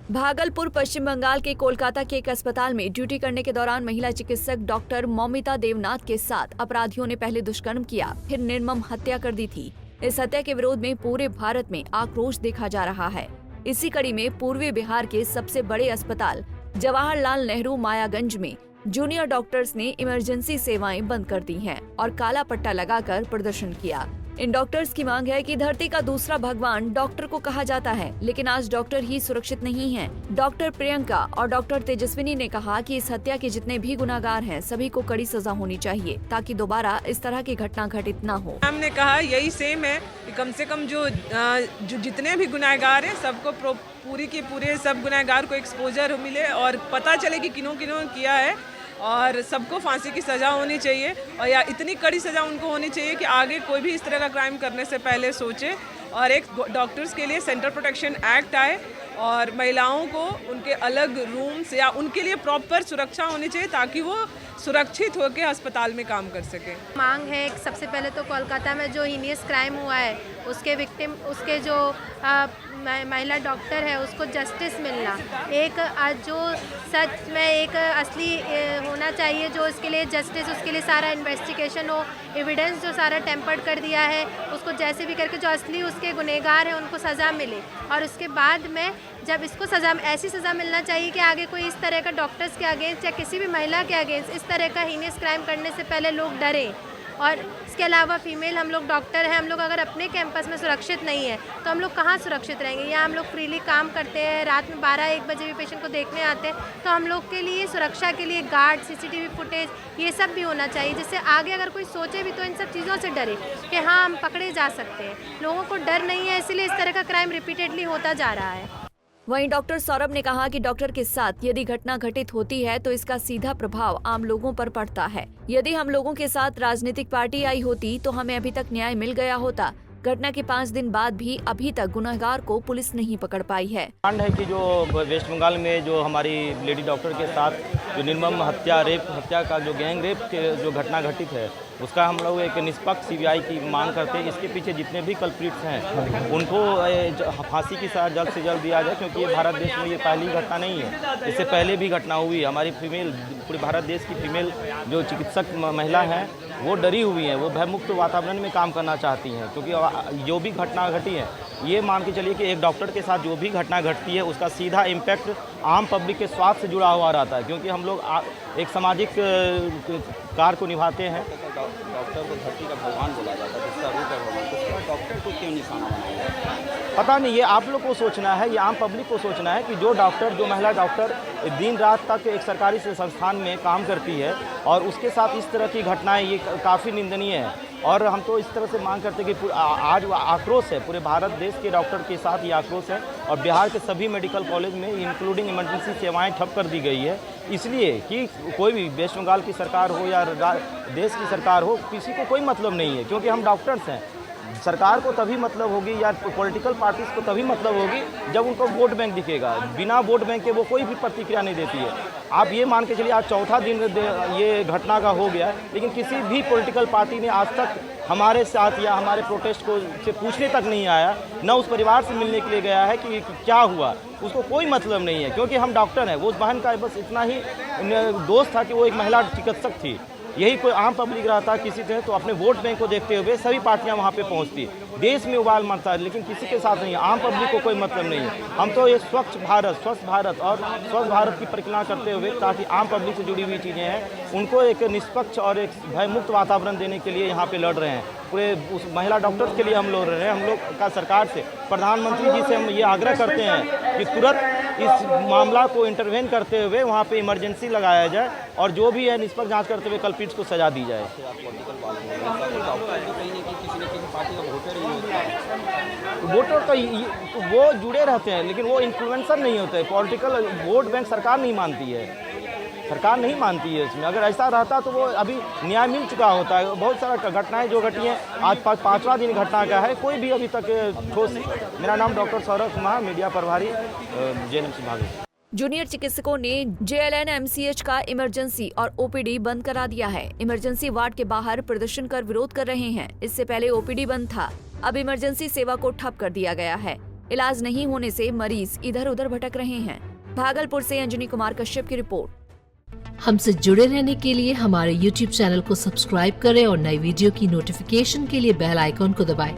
भागलपुर पश्चिम बंगाल के कोलकाता के एक अस्पताल में ड्यूटी करने के दौरान महिला चिकित्सक डॉक्टर मौमिता देवनाथ के साथ अपराधियों ने पहले दुष्कर्म किया, फिर निर्मम हत्या कर दी थी। इस हत्या के विरोध में पूरे भारत में आक्रोश देखा जा रहा है। इसी कड़ी में पूर्वी बिहार के सबसे बड़े अस्पताल जवाहरलाल नेहरू मायागंज में जूनियर डॉक्टर्स ने इमरजेंसी सेवाएं बंद कर दी हैं और काला पट्टा लगाकर प्रदर्शन किया। इन डॉक्टर्स की मांग है कि धरती का दूसरा भगवान डॉक्टर को कहा जाता है, लेकिन आज डॉक्टर ही सुरक्षित नहीं हैं। डॉक्टर प्रियंका और डॉक्टर तेजस्विनी ने कहा कि इस हत्या के जितने भी गुनाहगार हैं सभी को कड़ी सजा होनी चाहिए ताकि दोबारा इस तरह की घटना घटित न हो। हमने कहा यही सेम है कि कम से कम जो जितने भी गुनाहगार हैं सबको पूरी के पूरे सब गुनाहगार को एक्सपोजर मिले और पता चले कि किन्हों किन्हों किया है और सबको फांसी की सज़ा होनी चाहिए और या इतनी कड़ी सज़ा उनको होनी चाहिए कि आगे कोई भी इस तरह का क्राइम करने से पहले सोचे। और एक डॉक्टर्स के लिए सेंटर प्रोटेक्शन एक्ट आए और महिलाओं को उनके अलग रूम्स या उनके लिए प्रॉपर सुरक्षा होनी चाहिए ताकि वो सुरक्षित होकर अस्पताल में काम कर सकें। मांग है सबसे पहले तो कोलकाता में जो हीनियस क्राइम हुआ है उसके विक्टिम उसके जो महिला डॉक्टर है उसको जस्टिस मिलना, एक जो सच में एक असली होना चाहिए जो इसके लिए जस्टिस, उसके लिए सारा इन्वेस्टिगेशन हो, एविडेंस जो सारा टेम्पर्ड कर दिया है उसको जैसे भी करके जो असली उसके गुनहगार हैं उनको सज़ा मिले। और उसके बाद में जब इसको सज़ा ऐसी सज़ा मिलना चाहिए कि आगे कोई इस तरह का डॉक्टर्स के अगेंस्ट या किसी भी महिला के अगेंस्ट इस तरह का हीनियस क्राइम करने से पहले लोग डरें। और इसके अलावा फीमेल हम लोग डॉक्टर हैं, हम लोग अगर अपने कैंपस में सुरक्षित नहीं है तो हम लोग कहाँ सुरक्षित रहेंगे। यहाँ हम लोग फ्रीली काम करते हैं, रात में 12-1 बजे भी पेशेंट को देखने आते हैं, तो हम लोग के लिए सुरक्षा के लिए गार्ड, सीसीटीवी फुटेज ये सब भी होना चाहिए जिससे आगे अगर कोई सोचे भी तो इन सब चीज़ों से डरे कि हाँ हम पकड़े जा सकते हैं। लोगों को डर नहीं है, इसीलिए इस तरह का क्राइम रिपीटेडली होता जा रहा है। वहीं डॉक्टर सौरभ ने कहा कि डॉक्टर के साथ यदि घटना घटित होती है तो इसका सीधा प्रभाव आम लोगों पर पड़ता है। यदि हम लोगों के साथ राजनीतिक पार्टी आई होती तो हमें अभी तक न्याय मिल गया होता। घटना के 5 दिन बाद भी अभी तक गुनहगार को पुलिस नहीं पकड़ पाई है। कांड है कि जो वेस्ट बंगाल में जो हमारी लेडी डॉक्टर के साथ जो निर्मम हत्या का जो गैंग रेप के जो घटना घटित है उसका हम लोग एक निष्पक्ष सीबीआई की मांग करते हैं। इसके पीछे जितने भी कल्प्रिट्स हैं उनको फांसी की सजा जल्द से जल्द दिया जाए, क्योंकि ये भारत देश में ये पहली घटना नहीं है, इससे पहले भी घटना हुई। हमारी फीमेल पूरे भारत देश की फीमेल जो चिकित्सक महिला हैं वो डरी हुई हैं, वो भयमुक्त वातावरण में काम करना चाहती हैं, क्योंकि जो भी घटना घटी है ये मान के चलिए कि एक डॉक्टर के साथ जो भी घटना घटती है उसका सीधा इम्पैक्ट आम पब्लिक के स्वास्थ्य से जुड़ा हुआ रहता है, क्योंकि हम लोग एक सामाजिक कार्य को निभाते हैं। डॉक्टर को धरती का भगवान बोला जाता है, जिसका रूप है भगवान, तो डॉक्टर को क्यों निशाना बनाया जाए? पता नहीं, ये आप लोग को सोचना है, ये आम पब्लिक को सोचना है कि जो डॉक्टर, जो महिला डॉक्टर दिन रात तक एक सरकारी संस्थान में काम करती है और उसके साथ इस तरह की घटनाएं ये काफ़ी निंदनीय है। और हम तो इस तरह से मांग करते हैं कि आज आक्रोश है, पूरे भारत देश के डॉक्टर के साथ ये आक्रोश है और बिहार के सभी मेडिकल कॉलेज में इंक्लूडिंग इमरजेंसी सेवाएं ठप कर दी गई है, इसलिए कि कोई भी वेस्ट बंगाल की सरकार हो या देश की सरकार हो, किसी को कोई मतलब नहीं है, क्योंकि हम डॉक्टर्स हैं। सरकार को तभी मतलब होगी या पॉलिटिकल पार्टीज को तभी मतलब होगी जब उनको वोट बैंक दिखेगा। बिना वोट बैंक के वो कोई भी प्रतिक्रिया नहीं देती है। आप ये मान के चलिए आज चौथा दिन ये घटना का हो गया, लेकिन किसी भी पॉलिटिकल पार्टी ने आज तक हमारे साथ या हमारे प्रोटेस्ट को से पूछने तक नहीं आया, न उस परिवार से मिलने के लिए गया है कि क्या हुआ, उसको कोई मतलब नहीं है, क्योंकि हम डॉक्टर हैं। वो उस बहन का बस इतना ही दोस्त था कि वो एक महिला चिकित्सक थी। यही कोई आम पब्लिक रहता किसी तरह तो अपने वोट बैंक को देखते हुए सभी पार्टियां वहां पे पहुंचती। देश में उबाल मचता है, लेकिन किसी के साथ नहीं है, आम पब्लिक को कोई मतलब नहीं है। हम तो ये स्वच्छ भारत और स्वच्छ भारत की परिकल्पना करते हुए ताकि आम पब्लिक से जुड़ी हुई चीज़ें हैं उनको एक निष्पक्ष और एक भयमुक्त वातावरण देने के लिए यहाँ पे लड़ रहे हैं। पूरे उस महिला डॉक्टर्स के लिए हम लड़ रहे हैं। हम लोग का सरकार से, प्रधानमंत्री जी से हम ये आग्रह करते हैं कि तुरंत इस मामला को इंटरवेन करते हुए वहाँ पे इमरजेंसी लगाया जाए और जो भी है निष्पक्ष जांच करते हुए कल्प्रिट्स को सजा दी जाए। वोटर तो वो जुड़े रहते हैं, लेकिन वो इन्फ्लुएंसर नहीं होते। पॉलिटिकल वोट बैंक सरकार नहीं मानती है, सरकार नहीं मानती है इसमें। अगर ऐसा रहता तो वो अभी न्याय मिल चुका होता है। बहुत सारा घटनाएं जो घटी हैं, आज 5वां दिन घटना का है, कोई भी अभी तक ठोस। मेरा नाम डॉक्टर सौरभ कुमार, मीडिया प्रभारी, जेएनएमसी भागलपुर। जूनियर चिकित्सकों ने JLN-MCH का इमरजेंसी और OPD बंद करा दिया है। इमरजेंसी वार्ड के बाहर प्रदर्शन कर विरोध कर रहे हैं। इससे पहले OPD बंद था, अब इमरजेंसी सेवा को ठप कर दिया गया है। इलाज नहीं होने से मरीज इधर उधर भटक रहे हैं। भागलपुर से अंजनी कुमार कश्यप की रिपोर्ट। हमसे जुड़े रहने के लिए हमारे YouTube चैनल को सब्सक्राइब करें और नई वीडियो की नोटिफिकेशन के लिए बेल आइकॉन को दबाएं।